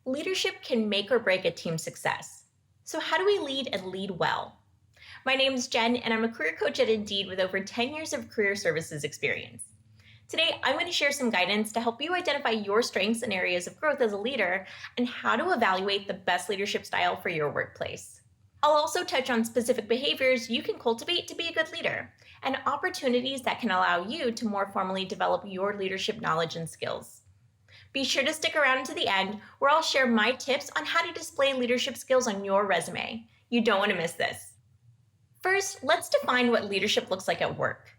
Leadership can make or break a team's success. So, how do we lead and lead well? My name is Jen, and I'm a career coach at Indeed with over 10 years of career services experience. Today, I'm going to share some guidance to help you identify your strengths and areas of growth as a leader and how to evaluate the best leadership style for your workplace. I'll also touch on specific behaviors you can cultivate to be a good leader and opportunities that can allow you to more formally develop your leadership knowledge and skills. Be sure to stick around to the end where I'll share my tips on how to display leadership skills on your resume. You don't want to miss this. First, let's define what leadership looks like at work.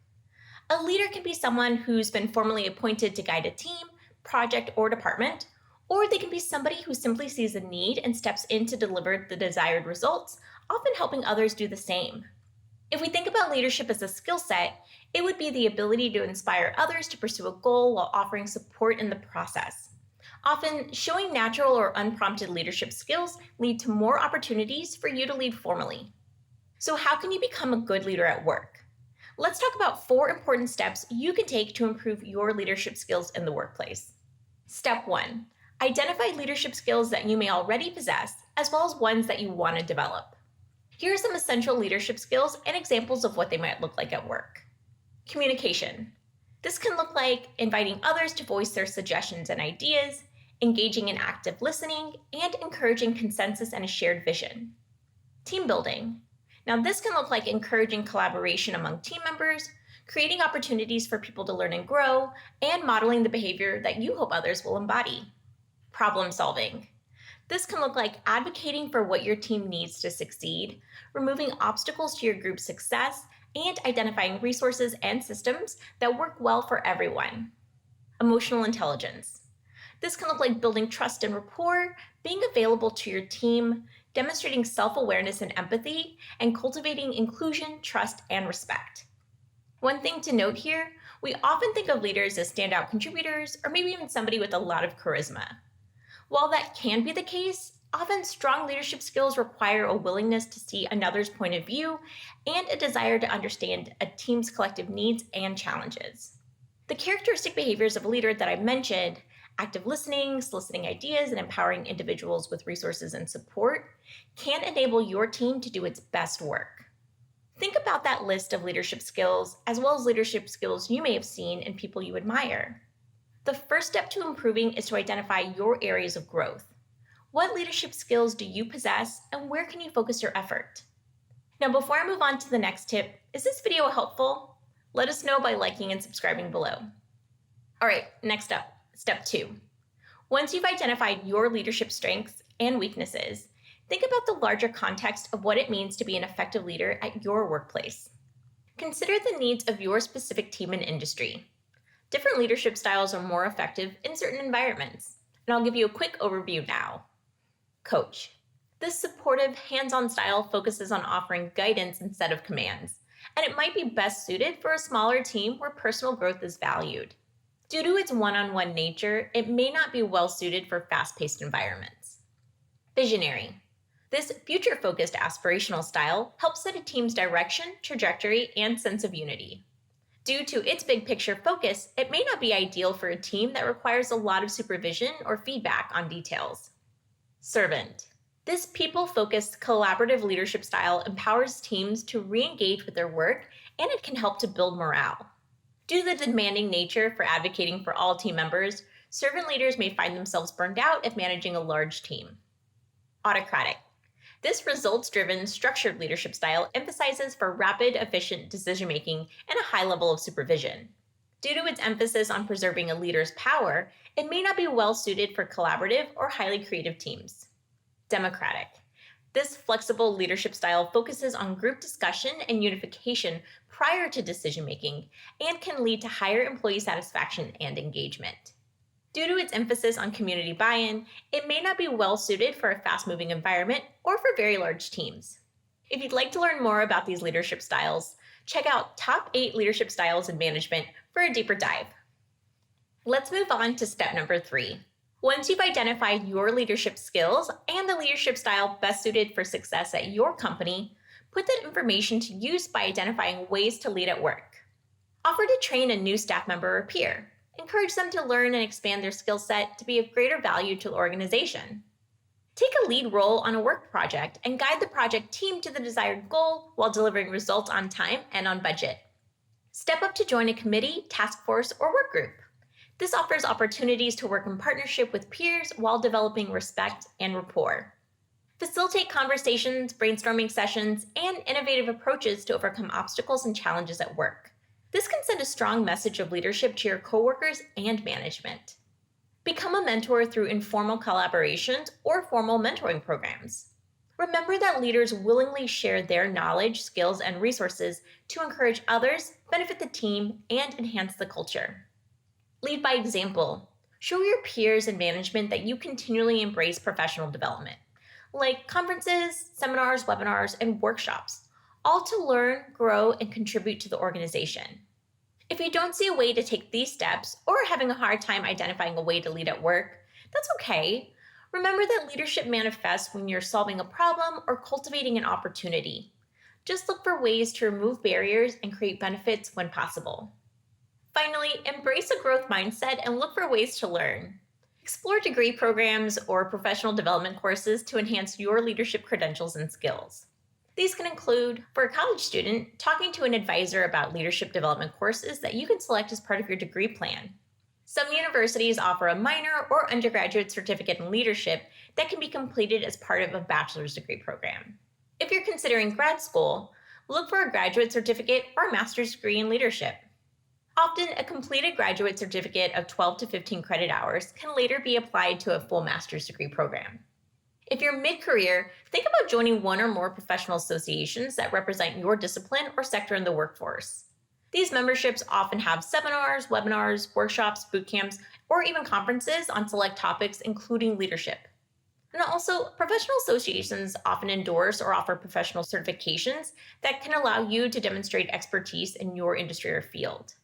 A leader can be someone who's been formally appointed to guide a team, project, or department, or they can be somebody who simply sees a need and steps in to deliver the desired results, often helping others do the same. If we think about leadership as a skill set, it would be the ability to inspire others to pursue a goal while offering support in the process. Often, showing natural or unprompted leadership skills lead to more opportunities for you to lead formally. So how can you become a good leader at work? Let's talk about 4 important steps you can take to improve your leadership skills in the workplace. Step 1. Identify leadership skills that you may already possess, as well as ones that you want to develop. Here are some essential leadership skills and examples of what they might look like at work. Communication. This can look like inviting others to voice their suggestions and ideas, engaging in active listening, and encouraging consensus and a shared vision. Team building. Now, this can look like encouraging collaboration among team members, creating opportunities for people to learn and grow, and modeling the behavior that you hope others will embody. Problem solving. This can look like advocating for what your team needs to succeed, removing obstacles to your group's success, and identifying resources and systems that work well for everyone. Emotional intelligence. This can look like building trust and rapport, being available to your team, demonstrating self-awareness and empathy, and cultivating inclusion, trust, and respect. One thing to note here, we often think of leaders as standout contributors or maybe even somebody with a lot of charisma. While that can be the case, often strong leadership skills require a willingness to see another's point of view and a desire to understand a team's collective needs and challenges. The characteristic behaviors of a leader that I mentioned, active listening, soliciting ideas, and empowering individuals with resources and support, can enable your team to do its best work. Think about that list of leadership skills, as well as leadership skills you may have seen in people you admire. The first step to improving is to identify your areas of growth. What leadership skills do you possess, and where can you focus your effort? Now, before I move on to the next tip, is this video helpful? Let us know by liking and subscribing below. All right, next up, step 2. Once you've identified your leadership strengths and weaknesses, think about the larger context of what it means to be an effective leader at your workplace. Consider the needs of your specific team and industry. Different leadership styles are more effective in certain environments, and I'll give you a quick overview now. Coach. This supportive, hands-on style focuses on offering guidance instead of commands, and it might be best suited for a smaller team where personal growth is valued. Due to its one-on-one nature, it may not be well-suited for fast-paced environments. Visionary. This future-focused aspirational style helps set a team's direction, trajectory, and sense of unity. Due to its big-picture focus, it may not be ideal for a team that requires a lot of supervision or feedback on details. Servant. This people-focused, collaborative leadership style empowers teams to re-engage with their work, and it can help to build morale. Due to the demanding nature for advocating for all team members, servant leaders may find themselves burned out if managing a large team. Autocratic. This results-driven, structured leadership style emphasizes for rapid, efficient decision-making and a high level of supervision. Due to its emphasis on preserving a leader's power, it may not be well-suited for collaborative or highly creative teams. Democratic. This flexible leadership style focuses on group discussion and unification prior to decision-making and can lead to higher employee satisfaction and engagement. Due to its emphasis on community buy-in, it may not be well-suited for a fast-moving environment or for very large teams. If you'd like to learn more about these leadership styles, check out Top 8 Leadership Styles in Management for a deeper dive. Let's move on to step number 3. Once you've identified your leadership skills and the leadership style best suited for success at your company, put that information to use by identifying ways to lead at work. Offer to train a new staff member or peer. Encourage them to learn and expand their skill set to be of greater value to the organization. a lead role on a work project and guide the project team to the desired goal while delivering results on time and on budget. Step up to join a committee, task force, or work group. This offers opportunities to work in partnership with peers while developing respect and rapport. Facilitate conversations, brainstorming sessions, and innovative approaches to overcome obstacles and challenges at work. This can send a strong message of leadership to your coworkers and management. Become a mentor through informal collaborations or formal mentoring programs. Remember that leaders willingly share their knowledge, skills, and resources to encourage others, benefit the team, and enhance the culture. Lead by example. Show your peers and management that you continually embrace professional development, like conferences, seminars, webinars, and workshops, all to learn, grow, and contribute to the organization. If you don't see a way to take these steps or are having a hard time identifying a way to lead at work, that's okay. Remember that leadership manifests when you're solving a problem or cultivating an opportunity. Just look for ways to remove barriers and create benefits when possible. Finally, embrace a growth mindset and look for ways to learn. Explore degree programs or professional development courses to enhance your leadership credentials and skills. These can include, for a college student, talking to an advisor about leadership development courses that you can select as part of your degree plan. Some universities offer a minor or undergraduate certificate in leadership that can be completed as part of a bachelor's degree program. If you're considering grad school, look for a graduate certificate or a master's degree in leadership. Often, a completed graduate certificate of 12 to 15 credit hours can later be applied to a full master's degree program. If you're mid-career, think about joining one or more professional associations that represent your discipline or sector in the workforce. These memberships often have seminars, webinars, workshops, boot camps, or even conferences on select topics, including leadership. And also, professional associations often endorse or offer professional certifications that can allow you to demonstrate expertise in your industry or field.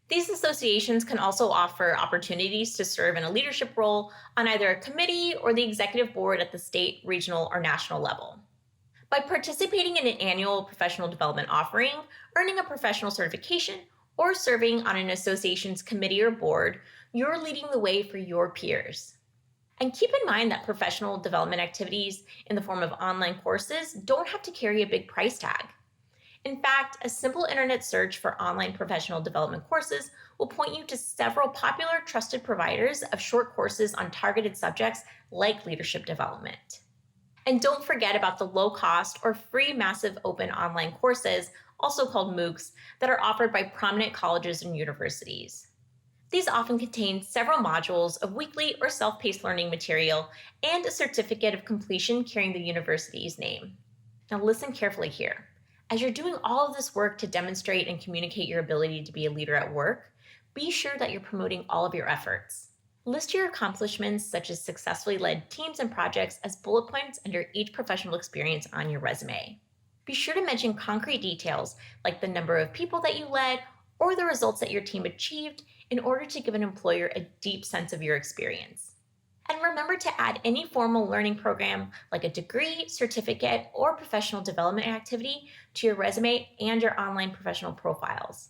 These associations can also offer opportunities to serve in a leadership role on either a committee or the executive board at the state, regional, or national level. By participating in an annual professional development offering, earning a professional certification, or serving on an association's committee or board, you're leading the way for your peers. And keep in mind that professional development activities in the form of online courses don't have to carry a big price tag. In fact, a simple internet search for online professional development courses will point you to several popular, trusted providers of short courses on targeted subjects like leadership development. And don't forget about the low-cost or free massive open online courses, also called MOOCs, that are offered by prominent colleges and universities. These often contain several modules of weekly or self-paced learning material and a certificate of completion carrying the university's name. Now listen carefully here. As you're doing all of this work to demonstrate and communicate your ability to be a leader at work, be sure that you're promoting all of your efforts. List your accomplishments, such as successfully led teams and projects, as bullet points under each professional experience on your resume. Be sure to mention concrete details like the number of people that you led or the results that your team achieved in order to give an employer a deep sense of your experience. And remember to add any formal learning program like a degree, certificate, or professional development activity to your resume and your online professional profiles.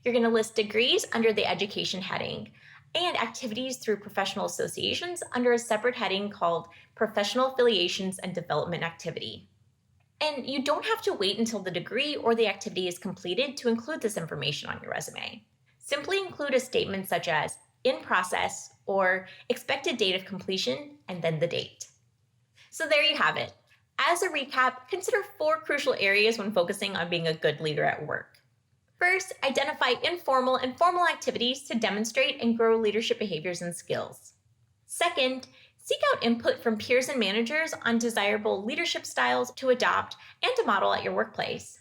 You're going to list degrees under the education heading and activities through professional associations under a separate heading called Professional Affiliations and Development Activity. And you don't have to wait until the degree or the activity is completed to include this information on your resume. Simply include a statement such as in process or expected date of completion and then the date. So there you have it. As a recap, consider 4 crucial areas when focusing on being a good leader at work. First, identify informal and formal activities to demonstrate and grow leadership behaviors and skills. Second, seek out input from peers and managers on desirable leadership styles to adopt and to model at your workplace.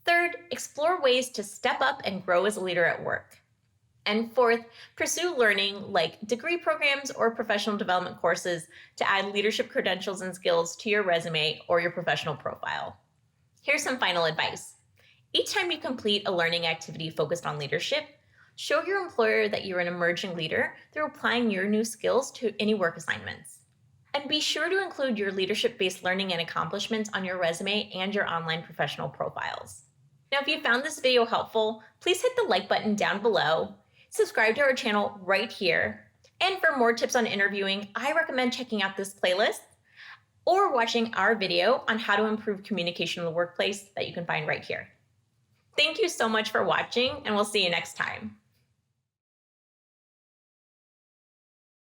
Third, explore ways to step up and grow as a leader at work. And fourth, pursue learning like degree programs or professional development courses to add leadership credentials and skills to your resume or your professional profile. Here's some final advice. Each time you complete a learning activity focused on leadership, show your employer that you're an emerging leader through applying your new skills to any work assignments. And be sure to include your leadership-based learning and accomplishments on your resume and your online professional profiles. Now, if you found this video helpful, please hit the like button down below, subscribe to our channel right here, and for more tips on interviewing, I recommend checking out this playlist. or watching our video on how to improve communication in the workplace that you can find right here. Thank you so much for watching, and we'll see you next time.